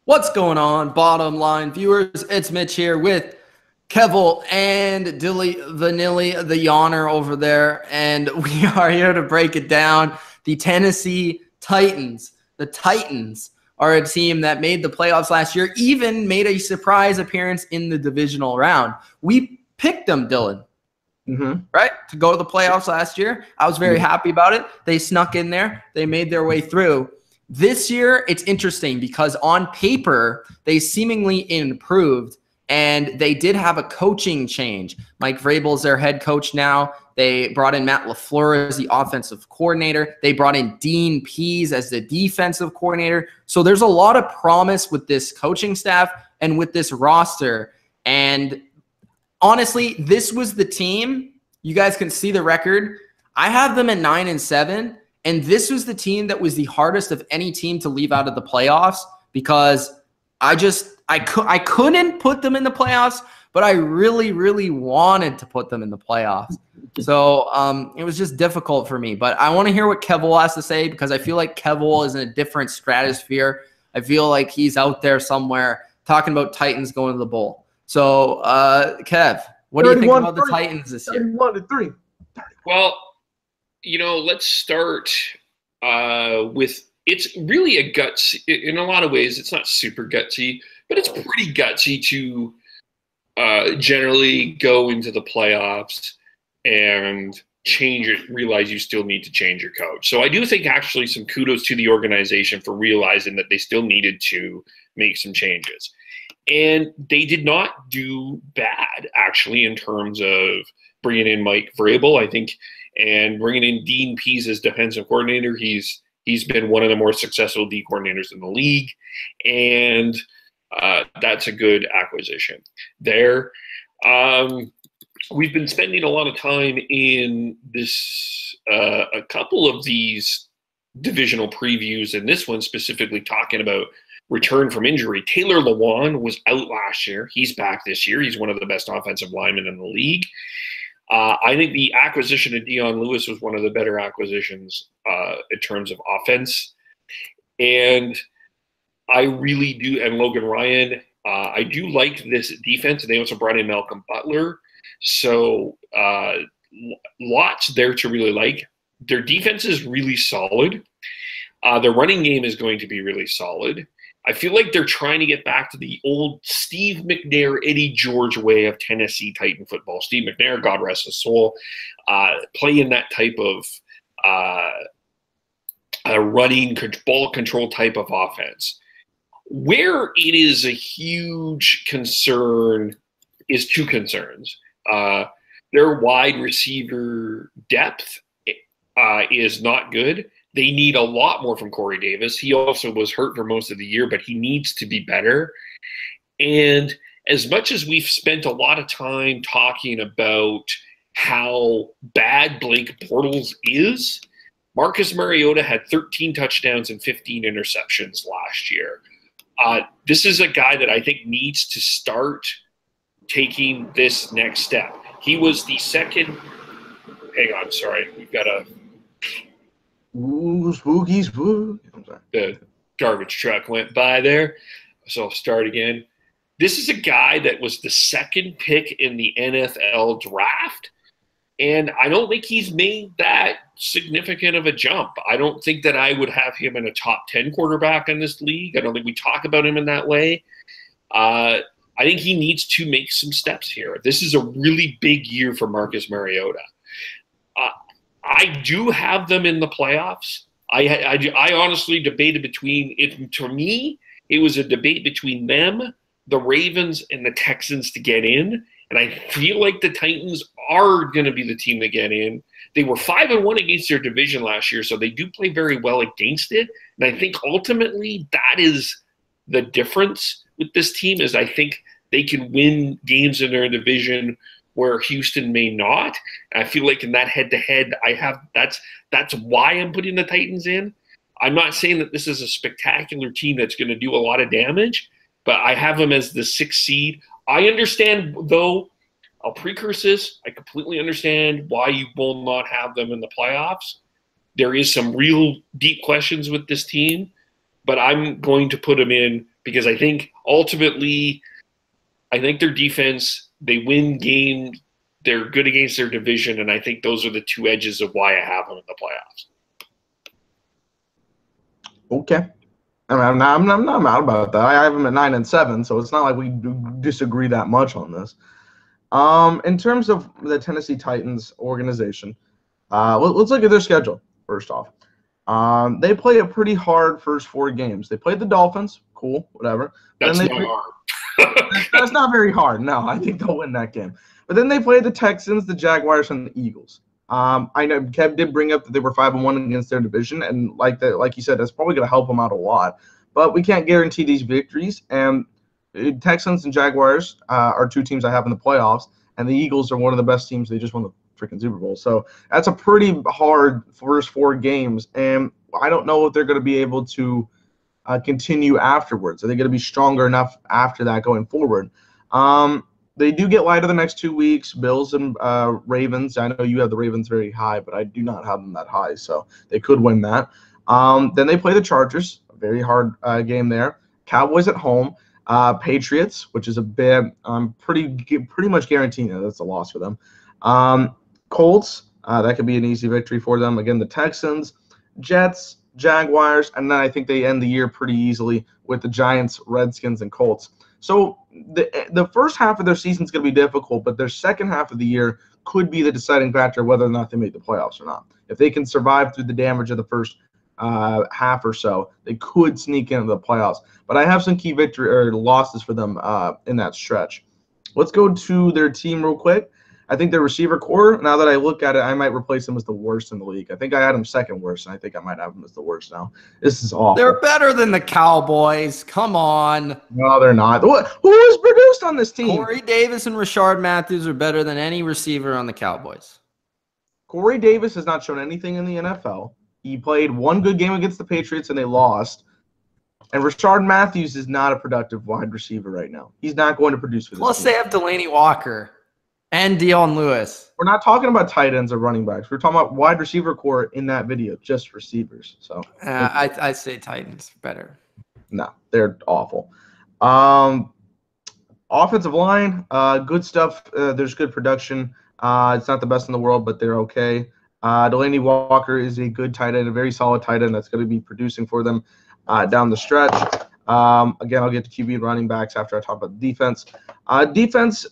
What's going on, bottom line viewers? It's Mitch here with Kevole and Dilly Vanilli, the yawner over there, and we are here to break it down. The Tennessee Titans. The Titans are a team that made the playoffs last year, even made a surprise appearance in the divisional round. We picked them, Dylan, right, to go to the playoffs last year. I was very happy about it. They snuck in there. They made their way through. This year, it's interesting because on paper, they seemingly improved, and they did have a coaching change. Mike Vrabel is their head coach now. They brought in Matt LaFleur as the offensive coordinator. They brought in Dean Pease as the defensive coordinator. So there's a lot of promise with this coaching staff and with this roster. And honestly, this was the team. You guys can see the record. I have them at 9-7. And this was the team that was the hardest of any team to leave out of the playoffs because I couldn't put them in the playoffs, but I really, really wanted to put them in the playoffs. So it was just difficult for me. But I want to hear what Kevole has to say because I feel like Kevole is in a different stratosphere. I feel like he's out there somewhere talking about Titans going to the bowl. So, Kev, what do you think about the Titans this year? 31-3. Well, let's start with it's really a gutsy. In a lot of ways, it's not super gutsy, but it's pretty gutsy to generally go into the playoffs and change it, realize you still need to change your coach. So I do think actually some kudos to the organization for realizing that they still needed to make some changes. And they did not do bad, actually, in terms of bringing in Mike Vrabel, I think, and bringing in Dean Pease as defensive coordinator. He's been one of the more successful D coordinators in the league, and that's a good acquisition there. We've been spending a lot of time in this a couple of these divisional previews, and this one specifically talking about return from injury. Taylor Lewan was out last year. He's back this year. He's one of the best offensive linemen in the league. I think the acquisition of Dion Lewis was one of the better acquisitions in terms of offense. And I really do, and Logan Ryan, I do like this defense. And they also brought in Malcolm Butler. So lots there to really like. Their defense is really solid. Their running game is going to be really solid. I feel like they're trying to get back to the old Steve McNair, Eddie George way of Tennessee Titan football. Steve McNair, God rest his soul, playing that type of running, ball control type of offense. Where it is a huge concern is two concerns. Their wide receiver depth is not good. They need a lot more from Corey Davis. He also was hurt for most of the year, but he needs to be better. And as much as we've spent a lot of time talking about how bad Blake Bortles is, Marcus Mariota had 13 touchdowns and 15 interceptions last year. This is a guy that I think needs to start taking this next step. He was the second – hang on, sorry. We've got a – Ooh, spooky, spooky. the garbage truck went by there, so I'll start again. This is a guy that was the second pick in the NFL draft, and I don't think he's made that significant of a jump. I don't think that I would have him in a top 10 quarterback in this league. I don't think we talk about him in that way. I think he needs to make some steps here. This is a really big year for Marcus Mariota. I do have them in the playoffs. I honestly debated between it. To me, it was a debate between them, the Ravens, and the Texans to get in. And I feel like the Titans are going to be the team to get in. They were 5-1 against their division last year, so they do play very well against it. And I think ultimately that is the difference with this team is I think they can win games in their division where Houston may not. And I feel like in that head-to-head, that's why I'm putting the Titans in. I'm not saying that this is a spectacular team that's going to do a lot of damage, but I have them as the 6th seed. I understand, though, I'll precurse this. I completely understand why you will not have them in the playoffs. There is some real deep questions with this team. but I'm going to put them in because I think ultimately, I think their defense, they win games, they're good against their division, and I think those are the two edges of why I have them in the playoffs. Okay. I'm not mad about that. I have them at 9-7, so it's not like we disagree that much on this. In terms of the Tennessee Titans organization, let's look at their schedule first off. They play a pretty hard first 4 games. They played the Dolphins, cool, whatever. That's not hard. That's not very hard. No, I think they'll win that game. But then they played the Texans, the Jaguars, and the Eagles. I know Kev did bring up that they were 5-1 against their division, and like you said, that's probably going to help them out a lot. But we can't guarantee these victories. And Texans and Jaguars are 2 teams I have in the playoffs, and the Eagles are one of the best teams. They just won the freaking Super Bowl. So that's a pretty hard first 4 games, and I don't know if they're going to be able to continue afterwards. Are they going to be stronger enough after that going forward? They do get lighter the next 2 weeks, Bills and Ravens. I know you have the Ravens very high, but I do not have them that high, so they could win that. Then they play the Chargers, a very hard game there. Cowboys at home. Patriots, which is a bit pretty much guaranteed that's a loss for them. Colts, that could be an easy victory for them. Again, the Texans, Jets, Jaguars, and then I think they end the year pretty easily with the Giants, Redskins, and Colts. So the first half of their season is going to be difficult, but their second half of the year could be the deciding factor whether or not they make the playoffs or not. If they can survive through the damage of the first half or so, they could sneak into the playoffs. But I have some key victory or losses for them in that stretch. Let's go to their team real quick. I think their receiver core, now that I look at it, I might replace them as the worst in the league. I think I had them second worst, and I think I might have them as the worst now. This is awful. They're better than the Cowboys. Come on. No, they're not. Who is produced on this team? Corey Davis and Rashard Matthews are better than any receiver on the Cowboys. Corey Davis has not shown anything in the NFL. He played 1 good game against the Patriots, and they lost. And Rashard Matthews is not a productive wide receiver right now. He's not going to produce for this Plus, team. they have Delaney Walker and Dion Lewis. We're not talking about tight ends or running backs. We're talking about wide receiver core in that video, just receivers. So I say Titans better. No, they're awful. Offensive line, good stuff. There's good production. It's not the best in the world, but they're okay. Delaney Walker is a good tight end, a very solid tight end that's going to be producing for them down the stretch. Again, I'll get to QB and running backs after I talk about the defense. Defense,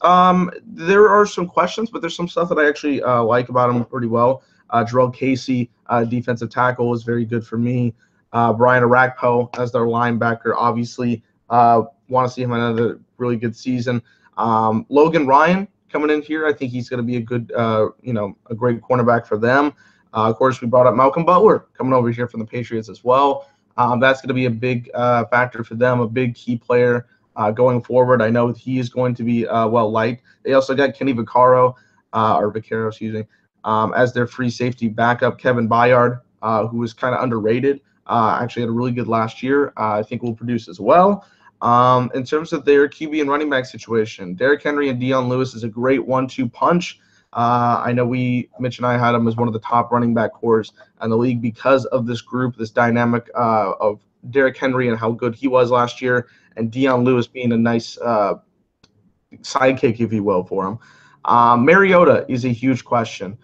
there are some questions, but there's some stuff that I actually like about them pretty well. Jarrell Casey, defensive tackle, is very good for me. Brian Arakpo as their linebacker, obviously want to see him another really good season. Logan Ryan coming in here, I think he's going to be a good, a great cornerback for them. Of course, we brought up Malcolm Butler coming over here from the Patriots as well. That's going to be a big factor for them, a big key player going forward. I know he is going to be well-liked. They also got Kenny Vaccaro, as their free safety backup. Kevin Byard, who was kind of underrated, actually had a really good last year. I think will produce as well. In terms of their QB and running back situation, Derrick Henry and Dion Lewis is a great 1-2 punch. I know Mitch and I had him as one of the top running back cores in the league because of this group, this dynamic of Derrick Henry and how good he was last year, and Dion Lewis being a nice sidekick, if you will, for him. Mariota is a huge question.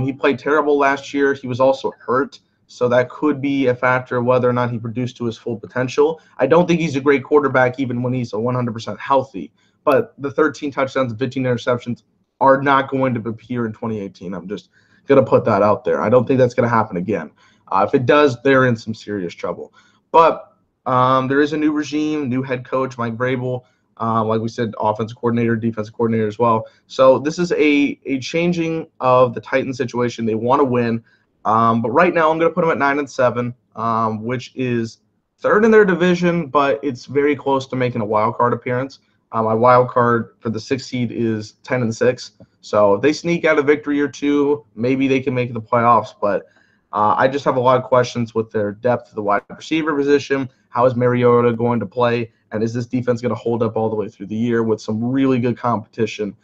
He played terrible last year. He was also hurt, so that could be a factor of whether or not he produced to his full potential. I don't think he's a great quarterback even when he's 100% healthy, but the 13 touchdowns and 15 interceptions are not going to appear in 2018. I'm just going to put that out there. I don't think that's going to happen again. If it does, they're in some serious trouble. But there is a new regime, new head coach, Mike Vrabel, like we said, offensive coordinator, defensive coordinator as well. So this is a changing of the Titans situation. They want to win. But right now I'm going to put them at 9-7, which is third in their division, but it's very close to making a wild card appearance. My wild card for the 6th seed is 10-6. So if they sneak out a victory or two, maybe they can make the playoffs. But I just have a lot of questions with their depth of the wide receiver position. How is Mariota going to play? And is this defense going to hold up all the way through the year with some really good competition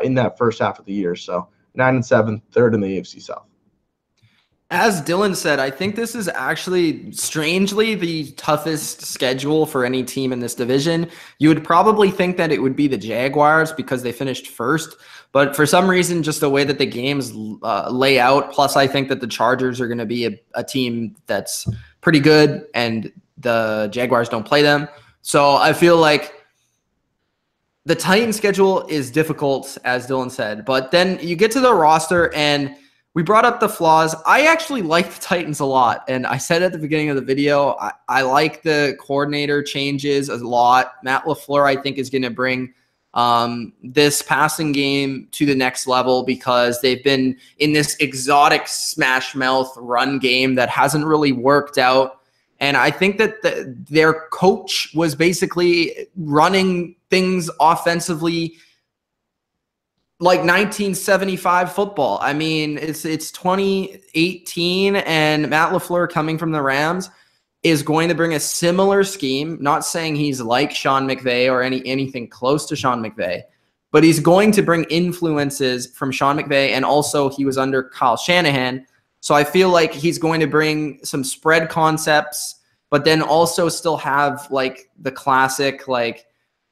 in that first half of the year? So 9-7, third in the AFC South. As Dylan said, I think this is actually strangely the toughest schedule for any team in this division. You would probably think that it would be the Jaguars because they finished first, but for some reason, just the way that the games lay out, plus I think that the Chargers are going to be a team that's pretty good and the Jaguars don't play them. So I feel like the Titans schedule is difficult, as Dylan said, but then you get to the roster and we brought up the flaws. I actually like the Titans a lot, and I said at the beginning of the video, I like the coordinator changes a lot. Matt LaFleur, I think, is going to bring this passing game to the next level because they've been in this exotic smash mouth run game that hasn't really worked out. And I think that their coach was basically running things offensively like 1975 football. I mean, it's 2018, and Matt LaFleur, coming from the Rams, is going to bring a similar scheme. Not saying he's like Sean McVay or anything close to Sean McVay, but he's going to bring influences from Sean McVay, and also he was under Kyle Shanahan. So I feel like he's going to bring some spread concepts, but then also still have like the classic like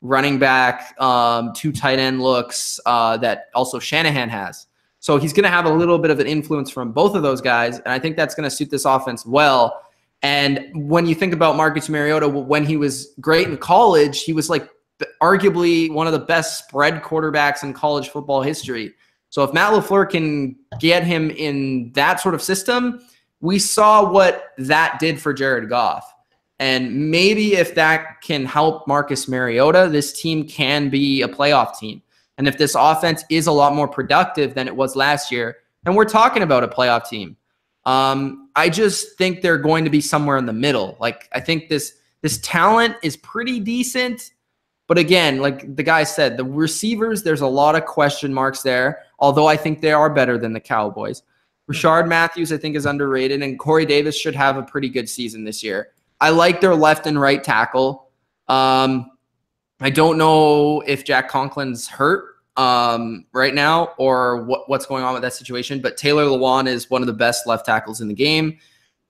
running back, 2 tight end looks that also Shanahan has. So he's going to have a little bit of an influence from both of those guys, and I think that's going to suit this offense well. And when you think about Marcus Mariota, when he was great in college, he was like arguably one of the best spread quarterbacks in college football history. So if Matt LaFleur can get him in that sort of system, we saw what that did for Jared Goff. And maybe if that can help Marcus Mariota, this team can be a playoff team. And if this offense is a lot more productive than it was last year, and we're talking about a playoff team, I just think they're going to be somewhere in the middle. Like, I think this talent is pretty decent. But again, like the guy said, the receivers, there's a lot of question marks there, although I think they are better than the Cowboys. Rashard Matthews, I think, is underrated, and Corey Davis should have a pretty good season this year. I like their left and right tackle. I don't know if Jack Conklin's hurt right now or what's going on with that situation, but Taylor Lewan is one of the best left tackles in the game.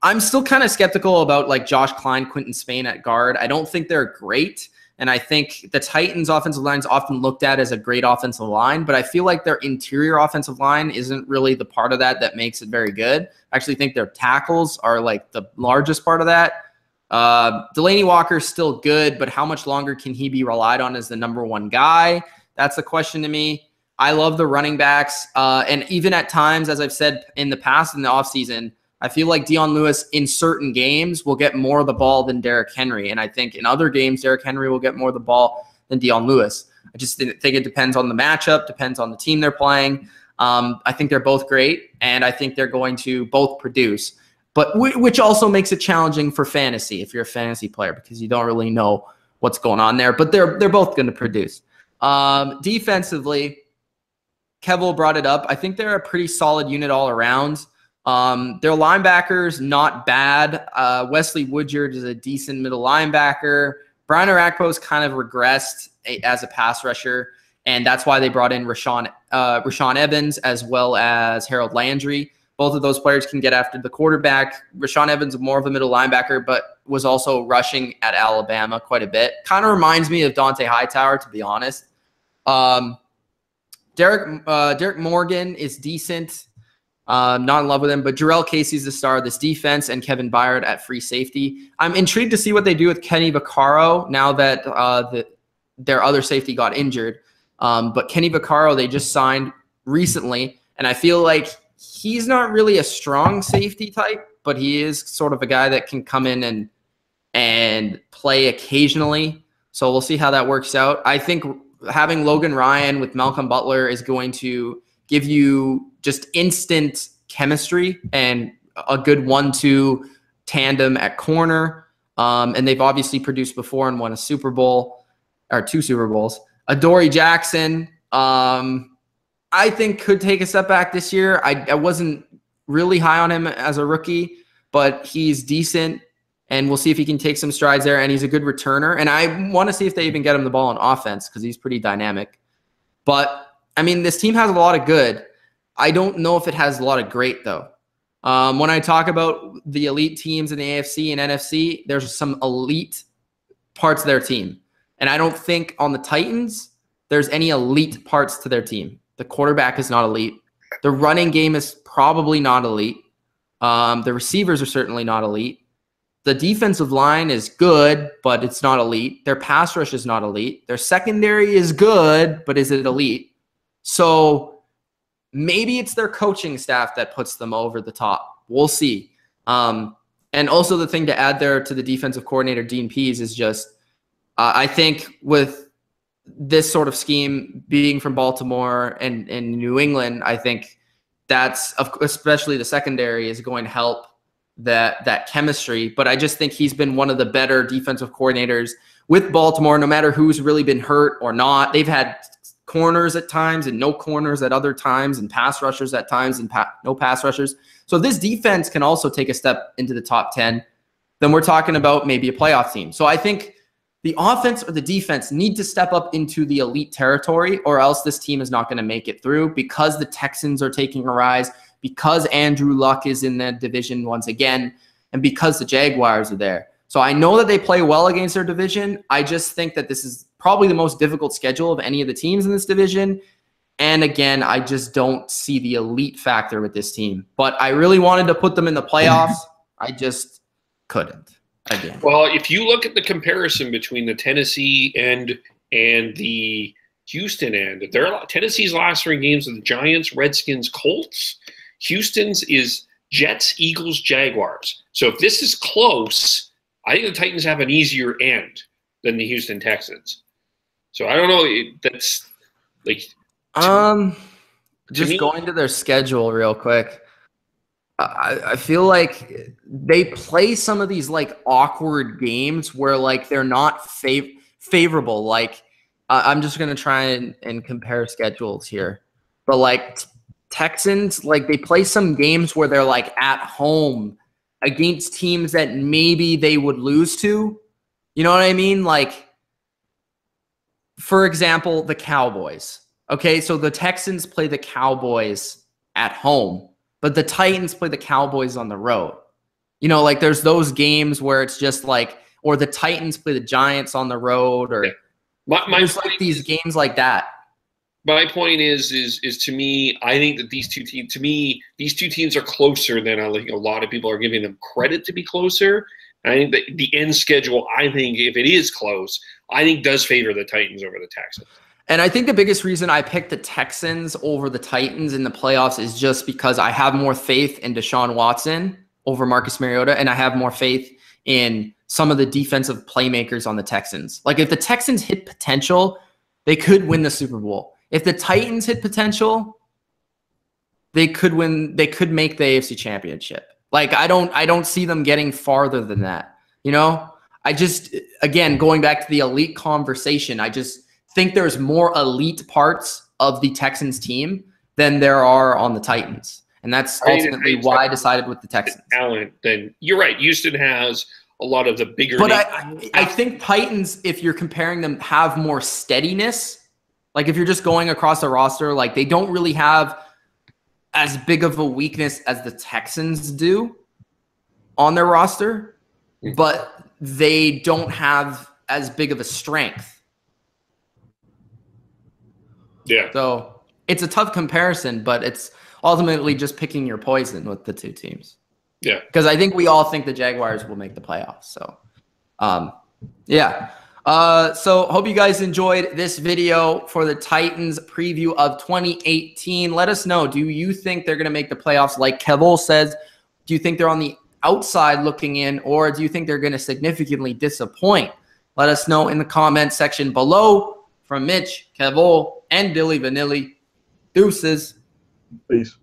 I'm still kind of skeptical about like Josh Klein, Quentin Spain at guard. I don't think they're great, and I think the Titans' offensive line is often looked at as a great offensive line, but I feel like their interior offensive line isn't really the part of that makes it very good. I actually think their tackles are like the largest part of that. Delaney Walker's still good, but how much longer can he be relied on as the number one guy? That's the question to me. I love the running backs. And even at times, as I've said in the past in the offseason, I feel like Dion Lewis in certain games will get more of the ball than Derrick Henry. And I think in other games, Derrick Henry will get more of the ball than Dion Lewis. I just think it depends on the matchup, depends on the team they're playing. I think they're both great, and I think they're going to both produce. But which also makes it challenging for fantasy if you're a fantasy player because you don't really know what's going on there. But they're both going to produce. Defensively, Kevole brought it up. I think they're a pretty solid unit all around. Their linebackers, not bad. Wesley Woodyard is a decent middle linebacker. Brian Orakpo's kind of regressed as a pass rusher, and that's why they brought in Rashaan Evans as well as Harold Landry. Both of those players can get after the quarterback. Rashaan Evans is more of a middle linebacker, but was also rushing at Alabama quite a bit. Kind of reminds me of Dante Hightower, to be honest. Derek Morgan is decent. Not in love with him, but Jarrell Casey's the star of this defense, and Kevin Byard at free safety. I'm intrigued to see what they do with Kenny Vaccaro now that their other safety got injured. But Kenny Vaccaro, they just signed recently, and I feel like he's not really a strong safety type, but he is sort of a guy that can come in and play occasionally. So we'll see how that works out. I think having Logan Ryan with Malcolm Butler is going to give you just instant chemistry and a good 1-2 tandem at corner. And they've obviously produced before and won a Super Bowl or 2 Super Bowls. Adoree Jackson, I think could take a step back this year. I wasn't really high on him as a rookie, but he's decent, and we'll see if he can take some strides there, and he's a good returner. And I want to see if they even get him the ball on offense because he's pretty dynamic. But, I mean, this team has a lot of good. I don't know if it has a lot of great, though. When I talk about the elite teams in the AFC and NFC, there's some elite parts of their team. And I don't think on the Titans, there's any elite parts to their team. The quarterback is not elite. The running game is probably not elite. The receivers are certainly not elite. The defensive line is good, but it's not elite. Their pass rush is not elite. Their secondary is good, but is it elite? So maybe it's their coaching staff that puts them over the top. We'll see. And also the thing to add there to the defensive coordinator, Dean Pease, is just I think with this sort of scheme being from Baltimore and New England, I think that's, especially the secondary, is going to help that chemistry. But I just think he's been one of the better defensive coordinators with Baltimore, no matter who's really been hurt or not. They've had corners at times and no corners at other times, and pass rushers at times and no pass rushers. So if this defense can also take a step into the top 10, then we're talking about maybe a playoff team. So I think the offense or the defense need to step up into the elite territory, or else this team is not going to make it through, because the Texans are taking a rise, because Andrew Luck is in that division once again, and because the Jaguars are there. So I know that they play well against their division. I just think that this is probably the most difficult schedule of any of the teams in this division. And again, I just don't see the elite factor with this team. But I really wanted to put them in the playoffs. I just couldn't. Again. Well, if you look at the comparison between the Tennessee and the Houston end, Tennessee's last 3 games are the Giants, Redskins, Colts. Houston's is Jets, Eagles, Jaguars. So if this is close, I think the Titans have an easier end than the Houston Texans. So I don't know. That's like just going to their schedule real quick. I feel like they play some of these like awkward games where like they're not favorable. Like I'm just gonna try and compare schedules here, but like Texans, like they play some games where they're like at home against teams that maybe they would lose to. You know what I mean? Like, for example, the Cowboys. Okay, so the Texans play the Cowboys at home, but the Titans play the Cowboys on the road. You know, like there's those games where it's just like, or the Titans play the Giants on the road, or there's like these games like that. My point is to me, I think that these two teams are closer than I think a lot of people are giving them credit to be closer. I think that the end schedule, I think if it is close, I think does favor the Titans over the Texans. And I think the biggest reason I picked the Texans over the Titans in the playoffs is just because I have more faith in Deshaun Watson over Marcus Mariota, and I have more faith in some of the defensive playmakers on the Texans. Like if the Texans hit potential, they could win the Super Bowl. If the Titans hit potential, they could win. They could make the AFC Championship. Like I don't see them getting farther than that. You know, I just, again, going back to the elite conversation, I just think there's more elite parts of the Texans team than there are on the Titans. And that's ultimately why I decided with the Texans. Talent, then you're right. Houston has a lot of the bigger. But I think Titans, if you're comparing them, have more steadiness. Like if you're just going across the roster, like they don't really have as big of a weakness as the Texans do on their roster, but they don't have as big of a strength. Yeah. So it's a tough comparison, but it's ultimately just picking your poison with the two teams. Yeah. Because I think we all think the Jaguars will make the playoffs. So, yeah. So hope you guys enjoyed this video for the Titans preview of 2018. Let us know. Do you think they're going to make the playoffs like Kevole says? Do you think they're on the outside looking in, or do you think they're going to significantly disappoint? Let us know in the comment section below. From Mitch, Kevole, and Dilly Vanilli. Deuces. Peace.